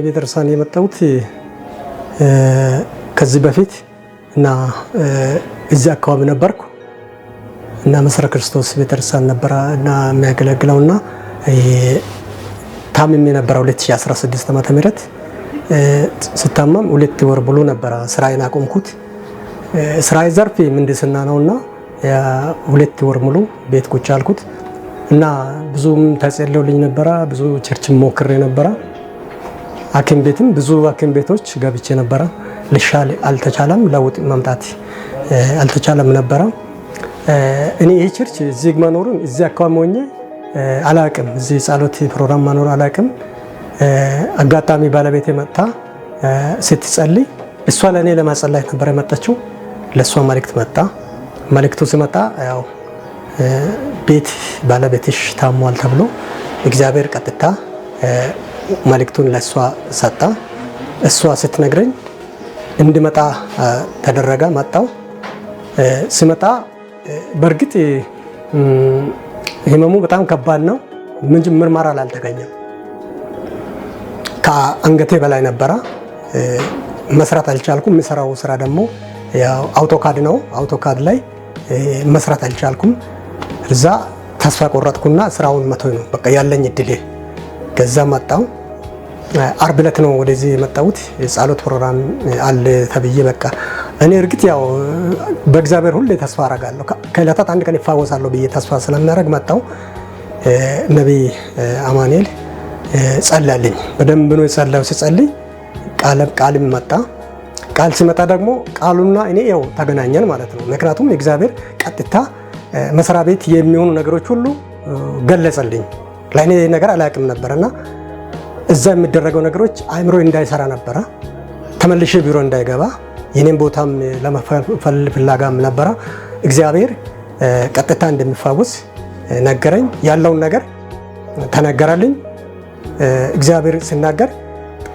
ቤተክርስቲያን የመጣሁት ከዚህ በፊት እና እዚህ አካባቢ ነበርኩ እና መሰረ ክርስቶስ ቤተክርስቲያን ነበር እና የሚያገለግለውና ታምሜ ነበር 2016 ዓመተ ምህረት ስታመም 2 ወር ብሎ ነበር ስራዬን አቆምኩት። ስራዬ ዘርፍ ምህንድስና ነውና 2 ወር ሙሉ ቤት ቁጭ አልኩት እና ብዙም ተጸልዮልኝ ነበር። ብዙ ቸርች ሞክሬ ነበር። ሐኪም ቤትም ብዙ ሐኪም ቤቶች ገብቼ ነበር። ልሻል አልተቻለም። ለውጥ ማምጣት አልተቻለም ነበር። እኔ ይህ ቸርች እዚህ መኖሩን እዚህ አካባቢ ሆኜ አላቅም። እዚህ ጸሎት ፕሮግራም መኖር አላቅም። አጋጣሚ ባለቤቴ መጣ ስትጸልይ እሷ ለኔ ለማጸለይ ነበር የመጣችው። ለሷ መልእክት መጣ። መልእክቱ ሲመጣ ያው ቤት ባለቤትሽ ታሟል ተብሎ እግዚአብሔር ቀጥታ መልእክቱን ለሷ ሰጣ። እሷ ስትነግረኝ እንድመጣ ተደረገ። መጣው። ሲመጣ በእርግጥ ህመሙ በጣም ከባድ ነው። ምርመራ አልተገኘም። ከአንገቴ በላይ ነበረ። መስራት አልቻልኩም። የምሰራው ስራ ደግሞ ያው አውቶካድ ነው። አውቶካድ ላይ መስራት አልቻልኩም። እዛ ተስፋ ቆረጥኩና ስራውን መተው ነው በቃ ያለኝ እድል። ከዛ መጣው። አርብ ዕለት ነው ወደዚህ የመጣሁት። የጸሎት ፕሮግራም አለ ተብዬ በቃ እኔ እርግጥ ያው በእግዚአብሔር ሁሌ ተስፋ አደርጋለሁ። ከዕለታት አንድ ቀን ይፋወሳለሁ ብዬ ተስፋ ስለማደርግ መጣው። ነብይ አማኑኤል ጸለልኝ። በደንብ ነው የጸለየው። ሲጸልይ ቃልም መጣ። ቃል ሲመጣ ደግሞ ቃሉና እኔ ያው ተገናኘን ማለት ነው። ምክንያቱም እግዚአብሔር ቀጥታ መስሪያ ቤት የሚሆኑ ነገሮች ሁሉ ገለጸልኝ። ለእኔ ነገር አላውቅም ነበርና እዛ የሚደረገው ነገሮች አእምሮ እንዳይሰራ ነበረ። ተመልሼ ቢሮ እንዳይገባ የኔን ቦታም ለመፈል ፍላጋም ነበረ። እግዚአብሔር ቀጥታ እንደሚፋወስ ነገረኝ። ያለውን ነገር ተነገረልኝ። እግዚአብሔር ሲናገር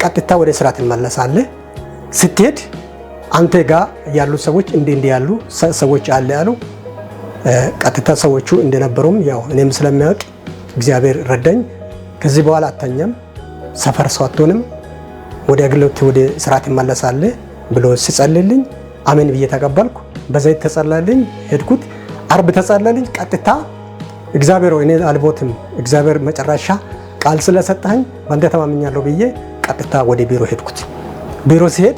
ቀጥታ ወደ ስራ ትመለሳለህ። ስትሄድ አንተ ጋር ያሉ ሰዎች እንደ ያሉ ሰዎች አለ ያሉ ቀጥታ ሰዎቹ እንደነበሩም ያው እኔም ስለሚያውቅ እግዚአብሔር ረዳኝ። ከዚህ በኋላ አተኛም ሰፈር ሰው አትሆንም፣ ወደ አገልግሎት ወደ ስራ ትመለሳለህ ብሎ ሲጸልልኝ አሜን ብዬ ተቀበልኩ። በዘይት ተጸለልኝ። ሄድኩት። አርብ ተጸለልኝ። ቀጥታ እግዚአብሔር እኔ አልቦትም፣ እግዚአብሔር መጨረሻ ቃል ስለሰጠኝ ባንተ ተማምኛለሁ ብዬ ቀጥታ ወደ ቢሮ ሄድኩት። ቢሮ ሲሄድ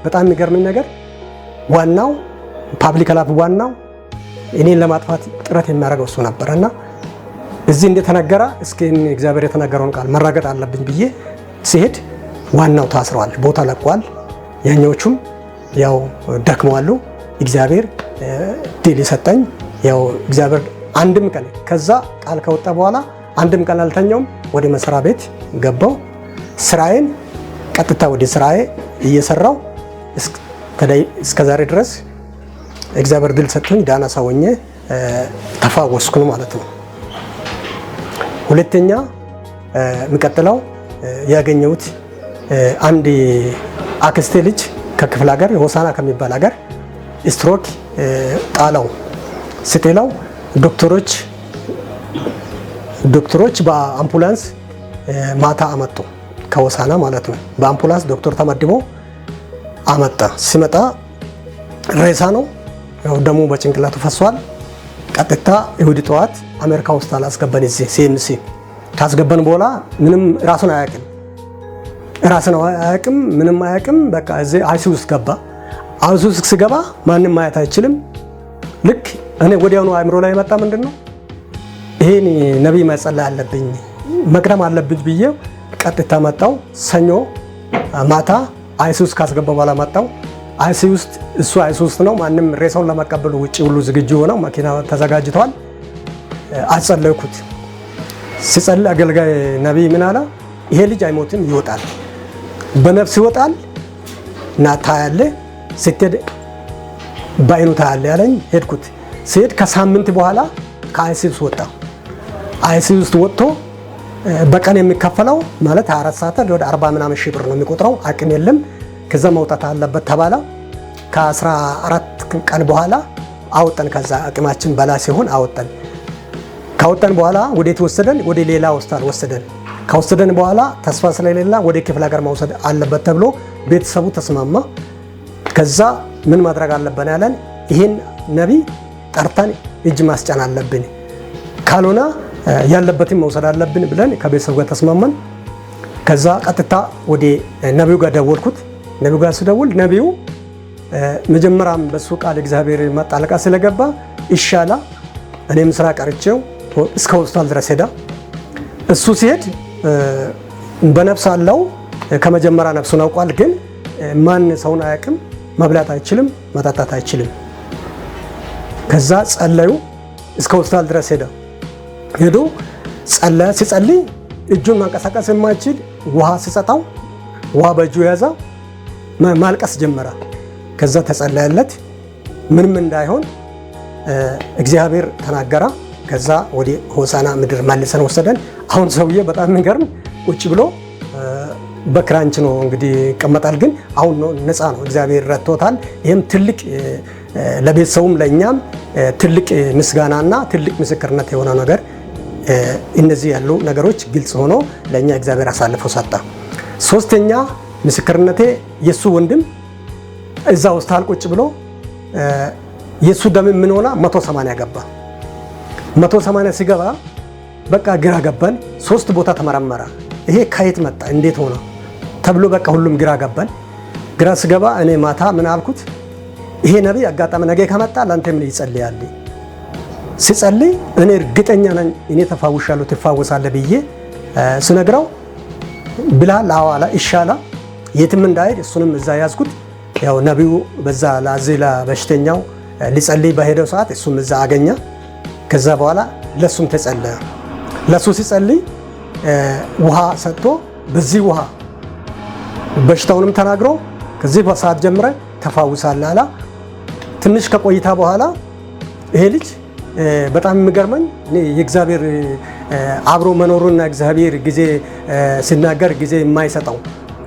በጣም የሚገርመኝ ነገር ዋናው ፓብሊክ ላፍ ዋናው እኔን ለማጥፋት ጥረት የሚያደርገው እሱ ነበርና እዚህ እንደተነገረ እስኪ እግዚአብሔር የተናገረውን ቃል መራገጥ አለብኝ ብዬ ሲሄድ ዋናው ታስሯል፣ ቦታ ለቋል። ያኛዎቹም ያው ደክመዋል። እግዚአብሔር ድል ይሰጠኝ። ያው እግዚአብሔር አንድም ቀን ከዛ ቃል ከወጣ በኋላ አንድም ቀን አልተኛውም። ወደ መስሪያ ቤት ገባው። ስራዬን ቀጥታ ወደ ስራዬ እየሰራው እስከዛሬ ድረስ እግዚአብሔር ድል ሰጥቶኝ ዳና ሰው ሆኜ ተፋወስኩ ማለት ነው። ሁለተኛ የሚቀጥለው ያገኘሁት አንድ አክስቴ ልጅ ከክፍለ ሀገር ሆሳና ከሚባል ሀገር ስትሮክ ጣለው። ስትለው ዶክተሮች በአምቡላንስ ማታ አመጡ። ከሆሳና ማለት ነው። በአምቡላንስ ዶክተር ተመድቦ አመጣ። ሲመጣ ሬሳ ነው። ያው ደሙ በጭንቅላቱ ፈሷል። ቀጥታ እሁድ ጠዋት አሜሪካ ውስጥ አላስገባን። እዚህ ሲኤምሲ ካስገባን በኋላ ምንም ራሱን አያውቅም፣ ምንም አያውቅም። በቃ እዚህ አይሲ ውስጥ ገባ። አይሲ ውስጥ ሲገባ ማንም ማየት አይችልም። ልክ እኔ ወዲያውኑ አእምሮ ላይ መጣ። ምንድነው ይሄን ነብይ መጸለይ አለብኝ መቅደም አለብኝ ብዬ ቀጥታ መጣው። ሰኞ ማታ አይሲ ውስጥ ካስገባ በኋላ መጣው። አይሲ ውስጥ እሱ አይሲ ውስጥ ነው። ማንም ሬሳውን ለመቀበል ውጪ ሁሉ ዝግጁ ሆነው መኪና ተዘጋጅቷል። አጸለይኩት። ሲጸልይ አገልጋይ ነብይ ምን አለ? ይሄ ልጅ አይሞትም፣ ይወጣል፣ በነፍስ ይወጣል እና ታያለህ፣ ስትሄድ በአይኑ ታያለህ ያለኝ። ሄድኩት። ሲሄድ ከሳምንት በኋላ ከአይሲ ውስጥ ወጣ። አይሲ ውስጥ ወጥቶ በቀን የሚከፈለው ማለት 24 ሰዓት ወደ 40 ምናምን ሺህ ብር ነው የሚቆጥረው። አቅም የለም። ከዛ መውጣት አለበት ተባለ። ከ14 ቀን በኋላ አወጣን። ከዛ አቅማችን በላይ ሲሆን አወጣን። ካወጣን በኋላ ወዴት ወሰደን? ወደ ሌላ ሆስፒታል ወሰደን። ከወሰደን በኋላ ተስፋ ስለሌላ ወደ ክፍለ ሀገር መውሰድ አለበት ተብሎ ቤተሰቡ ተስማማ። ከዛ ምን ማድረግ አለብን ያለን ይሄን ነቢይ ጠርተን እጅ ማስጫን አለብን፣ ካልሆነ ያለበትን መውሰድ አለብን ብለን ከቤተሰቡ ጋር ተስማማን። ከዛ ቀጥታ ወደ ነቢዩ ጋር ደወልኩት። ነቢዩ ጋር ስደውል ነቢዩ መጀመሪያም በሱ ቃል እግዚአብሔር ማጣለቃ ስለገባ ይሻላ እኔም ስራ ቀርቼው እስከ ሆስፒታል ድረስ ሄዳ እሱ ሲሄድ በነፍስ አለው ከመጀመሪያ ነፍሱን አውቋል። ግን ማን ሰውን አያውቅም፣ መብላት አይችልም፣ መጠጣት አይችልም። ከዛ ጸለዩ፣ እስከ ሆስፒታል ድረስ ሄዶ ጸለየ። ሲጸልይ እጁን ማንቀሳቀስ የማይችል ውሃ ሲሰጣው ውሃ በእጁ ያዛ ማልቀስ ጀመረ። ከዛ ተጸለየለት፣ ምንም እንዳይሆን እግዚአብሔር ተናገረ። ከዛ ወደ ሆሳና ምድር መልሰን ወሰደን። አሁን ሰውዬ በጣም የሚገርም ቁጭ ብሎ በክራንች ነው እንግዲህ ይቀመጣል፣ ግን አሁን ነው ነፃ ነው። እግዚአብሔር ረድቶታል። ይህም ትልቅ ለቤተሰቡም ለእኛም ትልቅ ምስጋናና ትልቅ ምስክርነት የሆነ ነገር እነዚህ ያሉ ነገሮች ግልጽ ሆኖ ለእኛ እግዚአብሔር አሳልፎ ሰጣ። ሶስተኛ ምስክርነቴ የሱ ወንድም እዛ ሆስፒታል ቁጭ ብሎ የሱ ደም ምን ሆነ 180 ገባ። 180 ሲገባ በቃ ግራ ገባን። 3 ቦታ ተመረመረ። ይሄ ከየት መጣ እንዴት ሆነ ተብሎ በቃ ሁሉም ግራ ገባን። ግራ ስገባ እኔ ማታ ምን አልኩት፣ ይሄ ነቢይ አጋጣሚ ነገ ከመጣ ላንተ ምን ይጸልያል? ሲጸልይ እኔ እርግጠኛ ነኝ እኔ ተፋውሻለሁ ትፋወሳለህ ብዬ ስነግረው ብላል አዋላ ይሻላ የትም እንዳይሄድ እሱንም እዛ ያዝኩት። ያው ነቢዩ በዛ ለአዚላ በሽተኛው ሊጸልይ በሄደው ሰዓት እሱም እዛ አገኘ። ከዛ በኋላ ለሱም ተጸለየ። ለሱ ሲጸልይ ውሃ ሰጥቶ በዚህ ውሃ በሽታውንም ተናግሮ ከዚህ ሰዓት ጀምረ ተፋውሳለህ አለ። ትንሽ ከቆይታ በኋላ ይሄ ልጅ በጣም የሚገርመኝ የእግዚአብሔር አብሮ መኖሩና እግዚአብሔር ጊዜ ሲናገር ጊዜ የማይሰጠው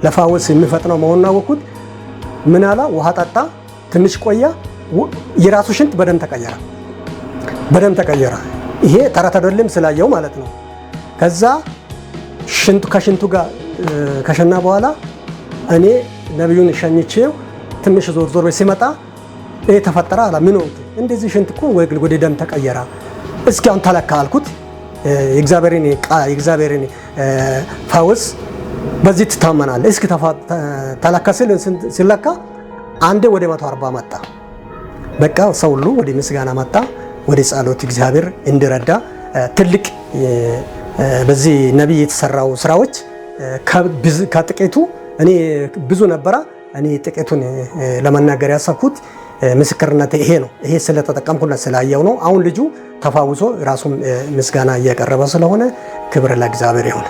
ለፋወስ የሚፈጥነው መሆኑን አወቅኩት። ምን አለ፣ ውሃ ጠጣ፣ ትንሽ ቆያ፣ የራሱ ሽንት በደም ተቀየረ። ይሄ ተረት አይደለም ስላየው ማለት ነው። ከዛ ከሽንቱ ጋር ከሸና በኋላ እኔ ነቢዩን ሸኝቼው ትንሽ ዞር ሲመጣ ይሄ ተፈጠረ አለ። ምን ነው እንደዚህ ሽንት እኮ ወደ ደም ተቀየረ፣ እስኪ አሁን ተለካ አልኩት። የእግዚአብሔርን ፈውስ በዚህ ትታመናለህ፣ እስኪ ተለካ ሲለካ አንዴ ወደ 140 መጣ። በቃ ሰው ሁሉ ወደ ምስጋና መጣ፣ ወደ ጸሎት እግዚአብሔር እንዲረዳ ትልቅ በዚህ ነቢይ የተሰራው ስራዎች ከጥቂቱ እኔ ብዙ ነበረ። እኔ ጥቂቱን ለመናገር ያሰብኩት ምስክርነት ይሄ ነው። ይሄ ስለተጠቀምኩና ስላየው ነው። አሁን ልጁ ተፋውሶ ራሱን ምስጋና እያቀረበ ስለሆነ ክብር ለእግዚአብሔር ይሁን።